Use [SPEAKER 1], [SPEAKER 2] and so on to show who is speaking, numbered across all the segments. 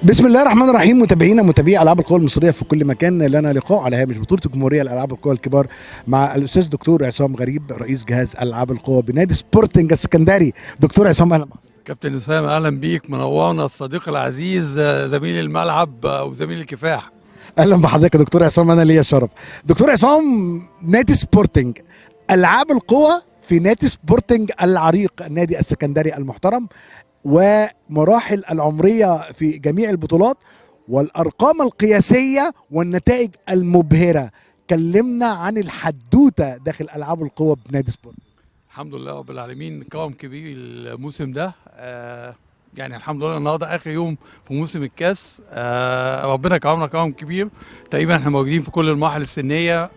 [SPEAKER 1] بسم الله الرحمن الرحيم. متابعينا متابعي العاب القوى المصريه في كل مكان، لنا لقاء على هامش بطوله الجمهوريه لالعاب القوى الكبار مع الاستاذ دكتور عصام غريب رئيس جهاز العاب القوى بنادي سبورتنج السكندري. دكتور عصام اهلا بحضرتك.
[SPEAKER 2] كابتن اسامه اهلا بيك، منورنا الصديق العزيز زميل الملعب وزميل الكفاح.
[SPEAKER 1] اهلا بحضرتك يا دكتور عصام، انا ليا الشرف. دكتور عصام، نادي سبورتنج العاب القوى في نادي سبورتنج العريق النادي السكندري المحترم، ومراحل العمريه في جميع البطولات والارقام القياسيه والنتائج المبهره. كلمنا عن الحدوته داخل العاب القوى بنادي سبورت.
[SPEAKER 2] الحمد لله رب العالمين، قوام كبير الموسم ده. يعني الحمد لله النهارده اخر يوم في موسم الكاس. ربنا كرمنا كرم كبير. تقريبا احنا موجودين في كل المراحل السنيه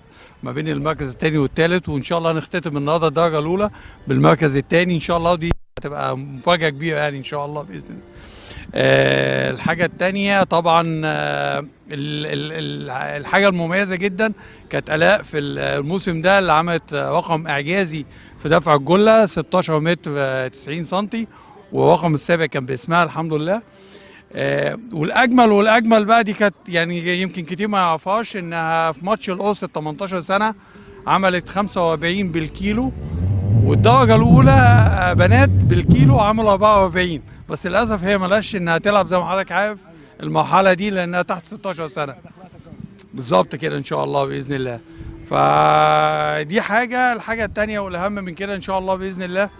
[SPEAKER 2] ما بين المركز الثاني والثالث، وان شاء الله نختتم النهارده الدرجه الاولى بالمركز الثاني ان شاء الله. دي هتبقى مفاجاه كبيره يعني ان شاء الله باذن الله. الحاجه الثانيه طبعا الحاجه المميزه جدا كانت الاء في الموسم ده اللي عملت رقم اعجازي في دفع الجله 16 متر 90 سنتي، والرقم السابع كان باسمها الحمد لله. والاجمل بقى دي كانت يعني يمكن كتير ما يعرفهاش، انها في ماتش القوس 18 سنه عملت 45 بالكيلو، والدرجه الاولى بنات بالكيلو عملوا 44. بس للاسف هي ملاش انها تلعب زي ما حضرتك عارف المرحله دي لانها تحت 16 سنه بالظبط كده ان شاء الله باذن الله. فدي الحاجه الثانيه والاهم من كده ان شاء الله باذن الله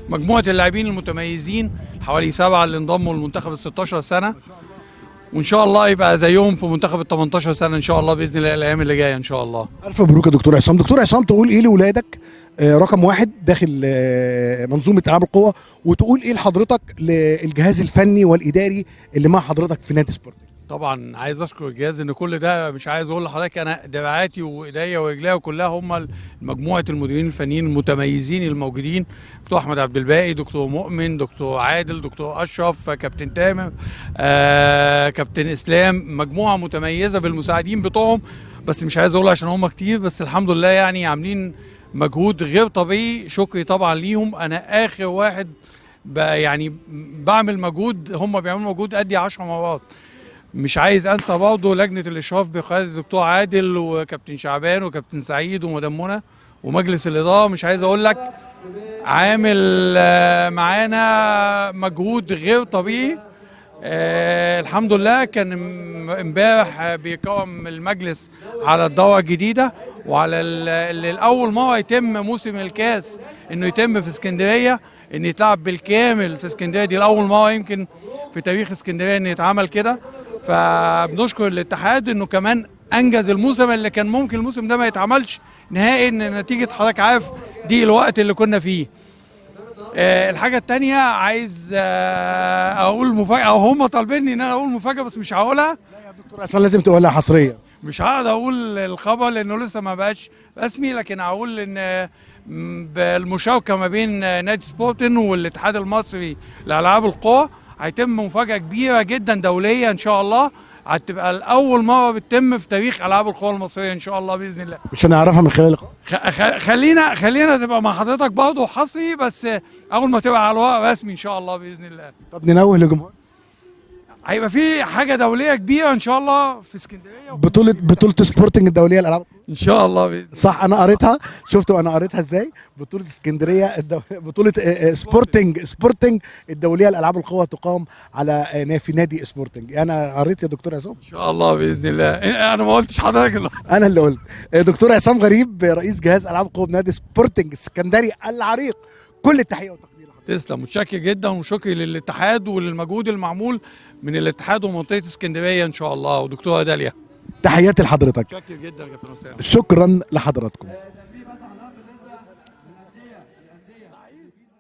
[SPEAKER 2] مجموعه اللاعبين المتميزين حوالي 7 اللي انضموا للمنتخب ال 16 سنه، وان شاء الله يبقى زيهم في منتخب ال 18 سنه ان شاء الله باذن الله الايام اللي جايه ان شاء الله.
[SPEAKER 1] الف مبروك يا دكتور عصام. دكتور عصام، تقول ايه لاولادك رقم واحد داخل منظومه العاب القوى، وتقول ايه لحضرتك للجهاز الفني والاداري اللي مع حضرتك في نادي سبورت؟
[SPEAKER 2] طبعا عايز اشكر الجهاز ان كل ده مش عايز اقول لحضرتك انا دراعاتي وايديا ورجليا كلها هم مجموعه المديرين الفنيين المتميزين الموجودين، دكتور احمد عبد الباقي، دكتور مؤمن، دكتور عادل، دكتور اشرف، كابتن تامر، كابتن اسلام، مجموعه متميزه بالمساعدين بتوعهم. بس مش عايز اقول عشان هم كتير، بس الحمد لله يعني عاملين مجهود غير طبيعي. شكري طبعا ليهم، انا اخر واحد يعني بعمل مجهود، هم بيعملوا مجهود ادي 10 مرات. مش عايز انسى برضه لجنه الاشراف بقياده الدكتور عادل وكابتن شعبان وكابتن سعيد ومدام منى ومجلس الاداره. مش عايز اقول لك عامل معانا مجهود غير طبيعي. الحمد لله كان امبارح بيقام المجلس على الدوره الجديده وعلى اللي الاول مره يتم موسم الكاس انه يتم في اسكندريه، ان يتلعب بالكامل في اسكندريه. دي الاول مره يمكن في تاريخ اسكندريه ان يتعمل كده. فبنشكر الاتحاد انه كمان انجز الموسم اللي كان ممكن الموسم ده ما يتعملش نهائي، ان نتيجه حضرتك عارف دي الوقت اللي كنا فيه. الحاجه الثانيه عايز اقول مفاجاه، او هم طالبيني ان انا اقول مفاجاه بس مش هقولها.
[SPEAKER 1] لا يا دكتور عشان لازم تقولها حصريا.
[SPEAKER 2] مش هقدر اقول الخبر لانه لسه ما بقاش رسمي، لكن هقول ان بالمشاركه ما بين نادي سبورتن والاتحاد المصري لالعاب القوى هيتم مفاجاه كبيره جدا دوليه ان شاء الله، هتبقى الاول مره بتتم في تاريخ العاب القوى المصريه ان شاء الله باذن الله.
[SPEAKER 1] مش هنعرفها من خلال اللقاء.
[SPEAKER 2] خلينا تبقى مع حضرتك برضه حصري، بس اول ما تبقى على الورق رسمي ان شاء الله باذن الله.
[SPEAKER 1] طب ننوه للجمهور،
[SPEAKER 2] هيبقى في حاجه دوليه كبيره ان شاء الله في اسكندريه،
[SPEAKER 1] بطوله سبورتنج الدوليه للالعاب
[SPEAKER 2] ان شاء الله بإذن.
[SPEAKER 1] صح، انا قريتها، شفتوا انا قريتها ازاي؟ بطوله اسكندريه بطوله سبورتنج الدوليه لالعاب القوى تقام على في نادي سبورتنج. انا قريت يا دكتور عصام
[SPEAKER 2] ان شاء الله باذن الله. انا ما قلتش حضرتك
[SPEAKER 1] انا اللي قلت. دكتور عصام غريب رئيس جهاز العاب القوى بنادي سبورتنج السكندري العريق، كل التحيه والتقدير.
[SPEAKER 2] تسلم، متشكر جدا وشكري للاتحاد وللمجهود المعمول من الاتحاد ومنطقه اسكندريه ان شاء الله ودكتوره داليا.
[SPEAKER 1] تحياتي لحضرتك.
[SPEAKER 2] متشكر جدا يا كابتن اسامه.
[SPEAKER 1] شكرا لحضراتكم.